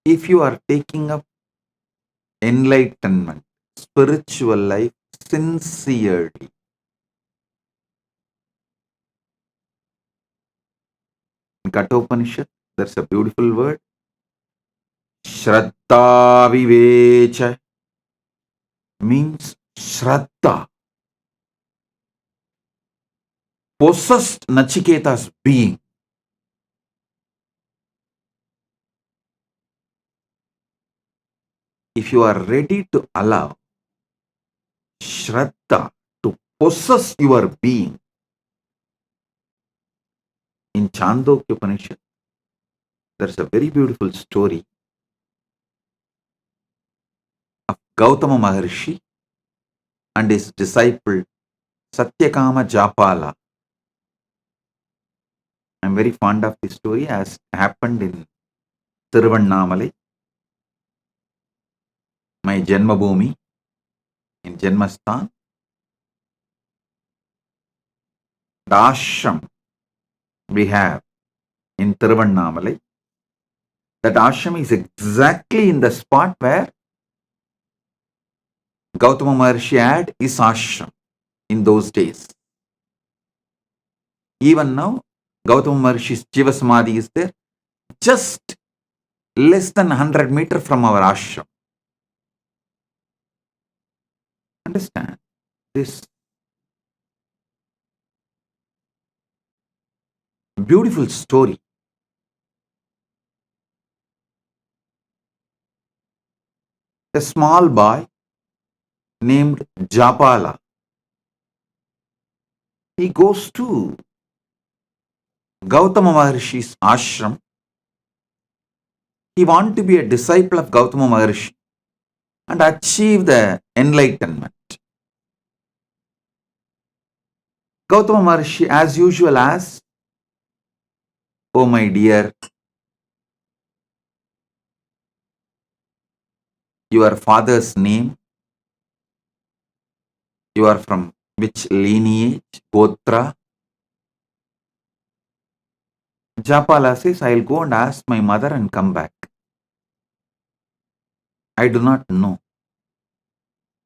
if you are taking up enlightenment, spiritual life sincerely, in Kathopanishad, there's a beautiful word, Shraddha Vivecha, means Shraddha, possessed Nachiketa's being. If you are ready to allow Shraddha to possess your being, in Chandogya Upanishad, there's a very beautiful story of Gautama Maharshi and his disciple Satyakama Japala. I'm very fond of this story as happened in Tiruvannamalai, my Janmabhoomi, in Janmasthan. The ashram we have in Tiruvannamalai, that ashram is exactly in the spot where Gautama Maharshi had his ashram in those days. Even now, Gautama Maharshi's Jiva Samadhi is there, just less than 100 meters from our ashram. Understand this beautiful story. A small boy named Japala, he goes to Gautama Maharshi's ashram. He wants to be a disciple of Gautama Maharshi and achieve the enlightenment. Gautama Maharshi, as usual, asks, "Oh my dear, your father's name, you are from which lineage, Gotra?" Japala says, "I'll go and ask my mother and come back. I do not know."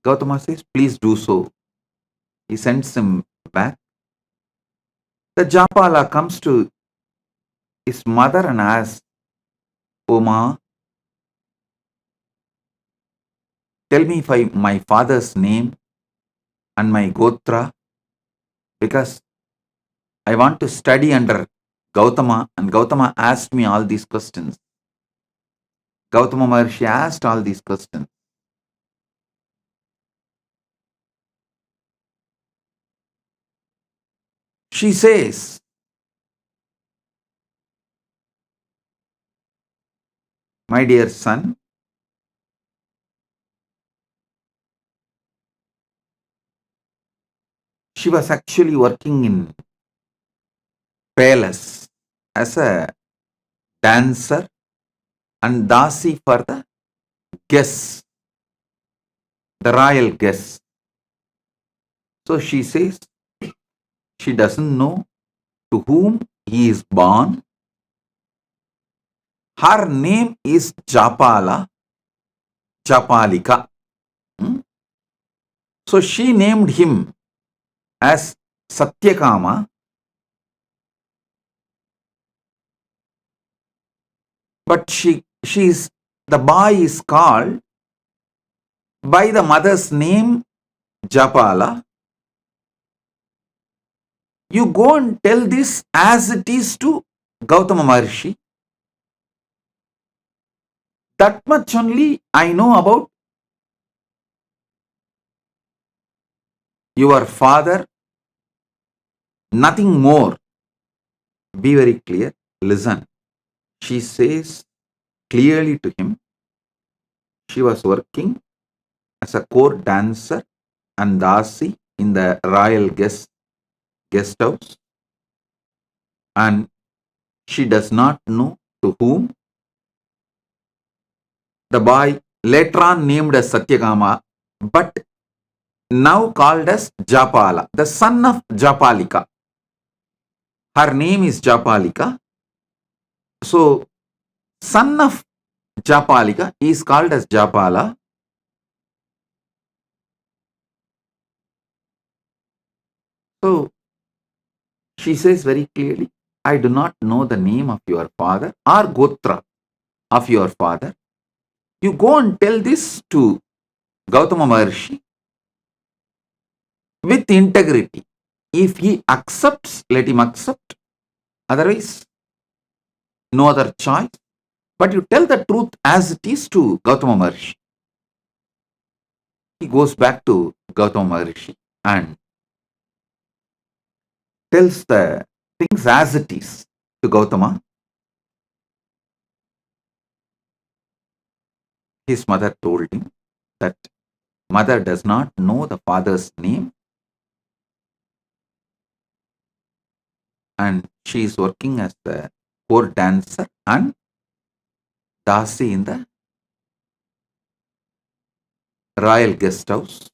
Gautama says, "Please do so." He sends him back. The Japala comes to his mother and asks, "Oh ma, tell me my father's name and my Gotra, because I want to study under Gautama, and Gautama asked me all these questions." Gautama Maharshi asked all these questions. She says, "My dear son, she was actually working in palace as a dancer and dasi for the guests, the royal guests. So she says she doesn't know to whom he is born. Her name is Japala, Japalika. So she named him as Satyakama, but the boy is called by the mother's name Japala. You go and tell this as it is to Gautama Maharshi. That much only I know about your father, nothing more." Be very clear. Listen. She says clearly to him, she was working as a court dancer and dasi in the royal guest house, and she does not know to whom. The boy later on named as Satyakama, but now called as Japala, the son of Japalika. Her name is Japalika. So, son of Japalika is called as Japala. So she says very clearly, I do not know the name of your father or Gotra of your father. You go and tell this to Gautama Maharshi with integrity. If he accepts, let him accept. Otherwise, no other choice. But you tell the truth as it is to Gautama Maharshi. He goes back to Gautama Maharshi and tells the things as it is to Gautama. His mother told him that mother does not know the father's name and she is working as the court dancer and Dasi in the royal guest house.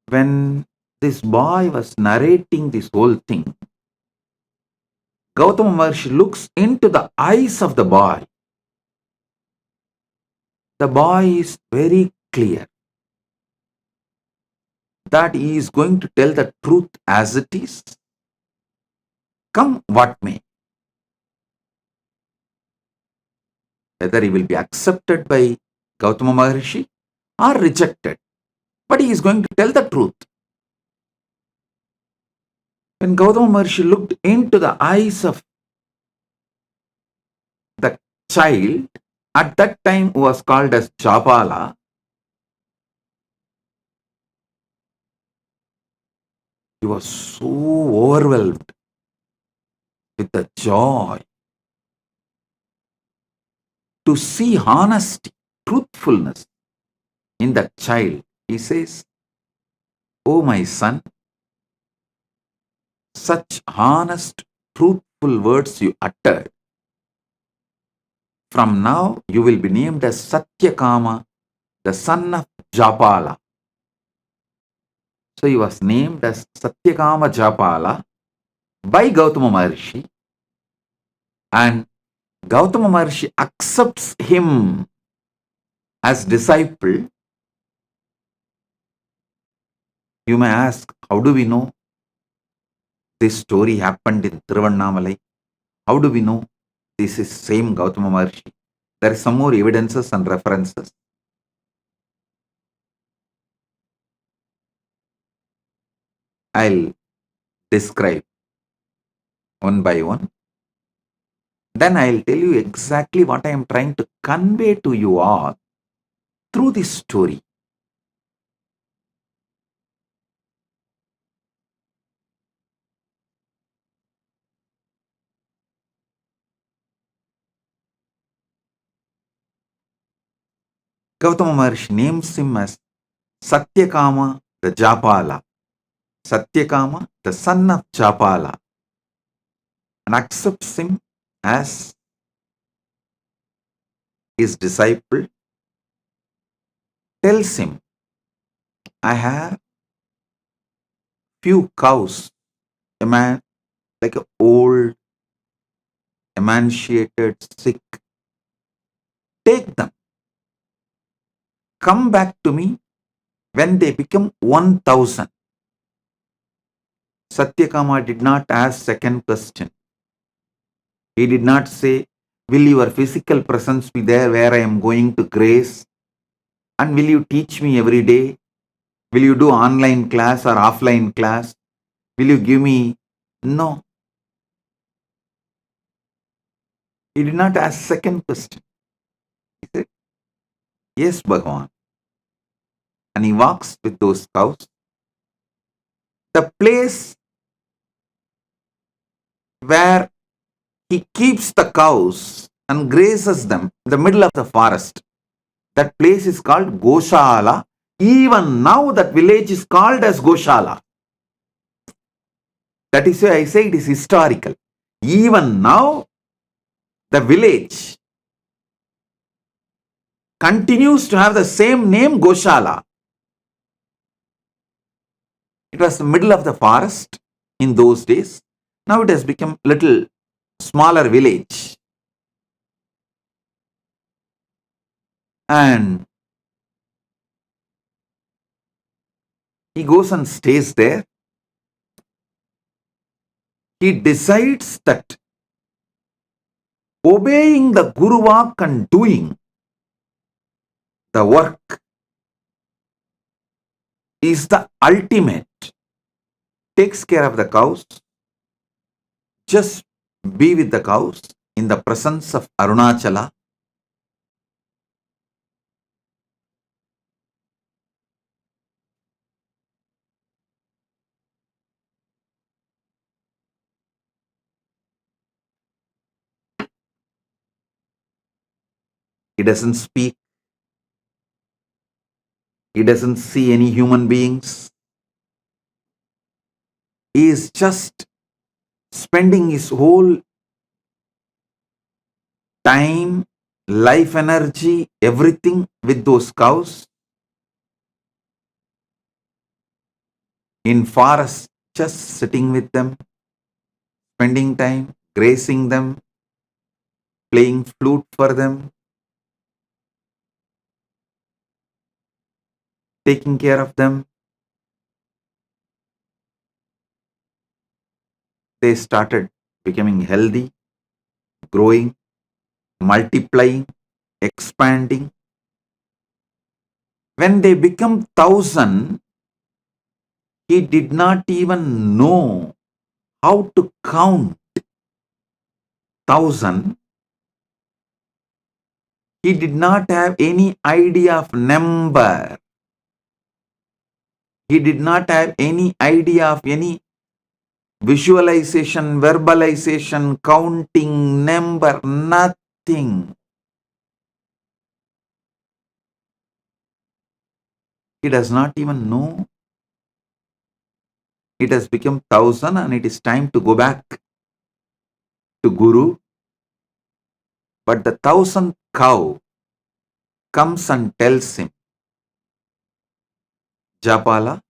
When this boy was narrating this whole thing, Gautama Maharshi looks into the eyes of the boy. The boy is very clear that he is going to tell the truth as it is, come what may. Whether he will be accepted by Gautama Maharshi or rejected, but he is going to tell the truth. When Gautama Maharshi looked into the eyes of the child, at that time who was called as Japala, he was so overwhelmed with the joy to see honesty, truthfulness in that child. He says, oh my son, such honest, truthful words you uttered. From now you will be named as Satyakama, the son of Japala. So he was named as Satyakama Japala by Gautama Maharshi, and Gautama Maharshi accepts him as disciple. You may ask, how do we know this story happened in Tiruvannamalai? How do we know this is same Gautama Maharshi? There are some more evidences and references. I'll describe one by one. Then I'll tell you exactly what I am trying to convey to you all through this story. Gautama Maharshi names him as Satyakama the Japala. Satyakama, the son of Japala, and accepts him as his disciple, tells him, I have few cows, a man like an old, emaciated, sick. Take them. Come back to me when they become 1,000. Satyakama did not ask second question. He did not say, will your physical presence be there where I am going to grace? And will you teach me every day? Will you do online class or offline class? Will you give me? No. He did not ask second question. He said, yes, Bhagavan. And he walks with those cows. The place where he keeps the cows and grazes them in the middle of the forest, that place is called Goshala. Even now that village is called as Goshala. That is why I say it is historical. Even now the village continues to have the same name, Goshala. It was the middle of the forest in those days, Now it has become little smaller village. And he goes and stays there. He decides that obeying the Guru Vak and doing the work is the ultimate. Takes care of the cows. Just be with the cows in the presence of Arunachala. He doesn't speak. He doesn't see any human beings. He is just spending his whole time, life energy, everything with those cows in forest, just sitting with them, spending time, grazing them, playing flute for them, taking care of them. They started becoming healthy, growing, multiplying, expanding. When they become 1,000, he did not even know how to count 1,000. He did not have any idea of number. He did not have any idea of any visualization, verbalization, counting, number, nothing. He does not even know. It has become 1,000 and it is time to go back to Guru. But the 1,000th cow comes and tells him, Japala,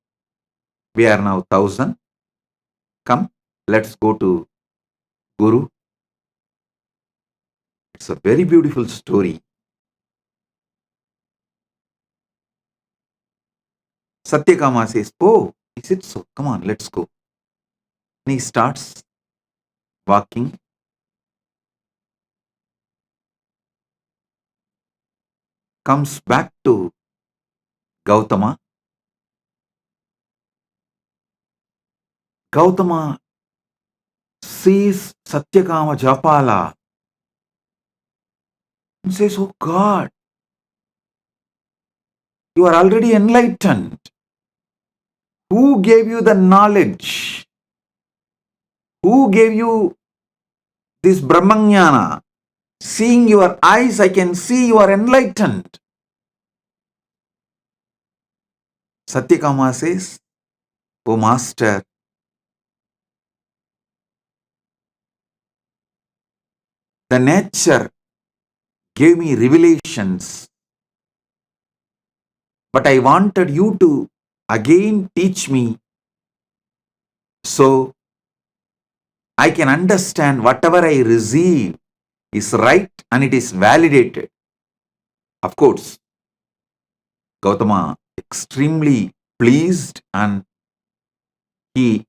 we are now 1,000. Come, let's go to Guru. It's a very beautiful story. Satyakama says, oh, is it so? Come on, let's go. And he starts walking. Comes back to Gautama. Gautama sees Satyakama Japala and says, oh God, you are already enlightened. Who gave you the knowledge? Who gave you this Brahmanyana? Seeing your eyes, I can see you are enlightened. Satyakama says, oh Master, the nature gave me revelations, but I wanted you to again teach me so I can understand whatever I receive is right and it is validated. Of course, Gautama extremely pleased and he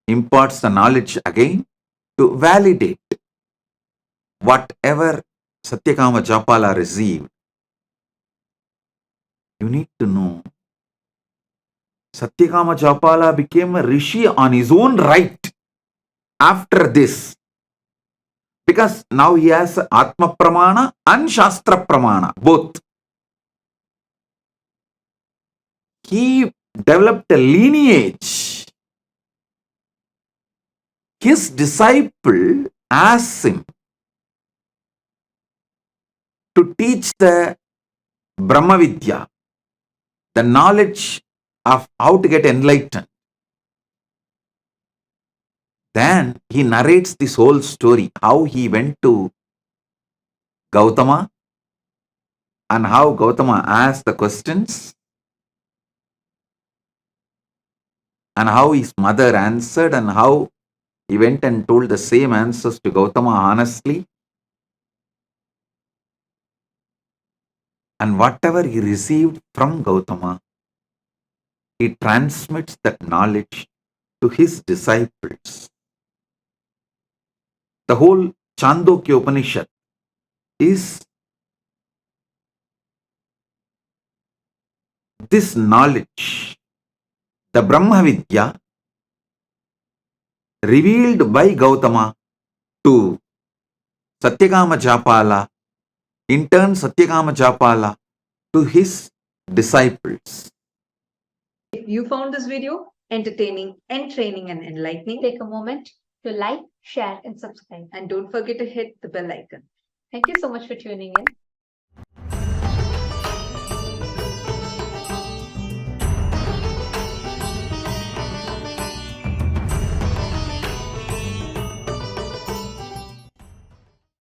imparts the knowledge again to validate whatever Satyakama Japala received. You need to know, Satyakama Japala became a rishi on his own right after this. Because now he has Atma Pramana and Shastra Pramana, both. He developed a lineage. His disciple asked him to teach the Brahmavidya, the knowledge of how to get enlightened. Then he narrates this whole story, how he went to Gautama and how Gautama asked the questions and how his mother answered and how He went and told the same answers to Gautama honestly, and whatever he received from Gautama, he transmits that knowledge to his disciples. The whole Chandogya Upanishad is this knowledge, the Brahma Vidya revealed by Gautama to Satyakama Japala, in turn Satyakama Japala to his disciples. If you found this video entertaining, entraining, and enlightening, take a moment to like, share, and subscribe. And don't forget to hit the bell icon. Thank you so much for tuning in.